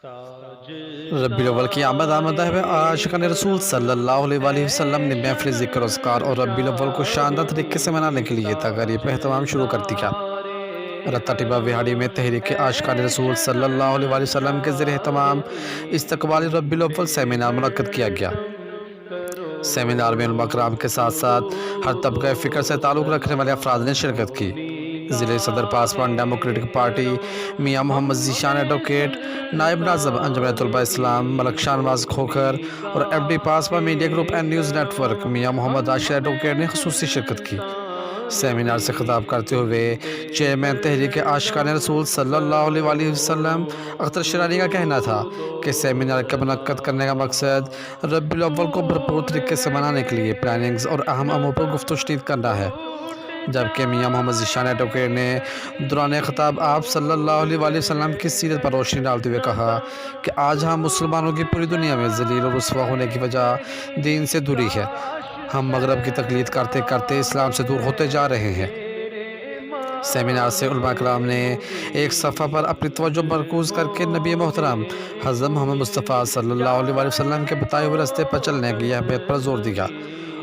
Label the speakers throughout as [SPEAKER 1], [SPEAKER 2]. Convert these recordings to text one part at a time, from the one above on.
[SPEAKER 1] ربی الاول کی آمد ہے عاشقان رسول صلی اللہ علیہ وآلہ وسلم نے محفل ذکر اذکار اور ربی الاول کو شاندار طریقے سے منانے کے لیے تقریب اہتمام شروع کر دیا۔ رتہ ٹیبہ وہاڑی میں تحریک عاشقان رسول صلی اللہ علیہ وآلہ وسلم کے زیر اہتمام استقبال ربی الاول سیمینار منعقد کیا گیا۔ سیمینار میں علماء کرام کے ساتھ ساتھ ہر طبقہ فکر سے تعلق رکھنے والے افراد نے شرکت کی۔ ضلع صدر پاسبان ڈیموکریٹک پارٹی میاں محمد ذیشان ایڈوکیٹ، نائب ناظم انجمن طلبہ اسلام ملک شاہنواز کھوکھر اور F D Pasban media group and news network Mian Muhammad Ashir advocate نے خصوصی شرکت کی۔ سیمینار سے خطاب کرتے ہوئے چیئرمین تحریک عاشقان رسول صلی اللہ علیہ وآلہ وسلم اختر شیرانی کا کہنا تھا کہ سیمینار کا منعقد کرنے کا مقصد ربی الاول کو بھرپور طریقے سے منانے کے لیے پلاننگز اور اہم امور پر گفت و شنید کرنا ہے، جبکہ میاں محمد ذیشان ایڈوکیٹ نے دوران خطاب آپ صلی اللہ علیہ وآلہ وسلم کی سیرت پر روشنی ڈالتے ہوئے کہا کہ آج ہم مسلمانوں کی پوری دنیا میں ذلیل اور رسوا ہونے کی وجہ دین سے دوری ہے۔ ہم مغرب کی تقلید کرتے کرتے اسلام سے دور ہوتے جا رہے ہیں۔ سیمینار سے علماء کرام نے ایک صفحہ پر اپنی توجہ مرکوز کر کے نبی محترم حضرت محمد مصطفیٰ صلی اللہ علیہ وآلہ وسلم کے بتائے ہوئے راستے پر چلنے کی اہمیت پر زور دیا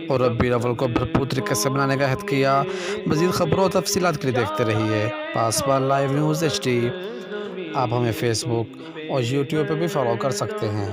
[SPEAKER 1] اور ربی الاول کو بھرپور طریقے سے منانے کا عہد کیا۔ مزید خبروں اور تفصیلات کے لیے دیکھتے رہیے پاسبان لائیو نیوز HD۔ آپ ہمیں فیس بک اور یوٹیوب پہ بھی فالو کر سکتے ہیں۔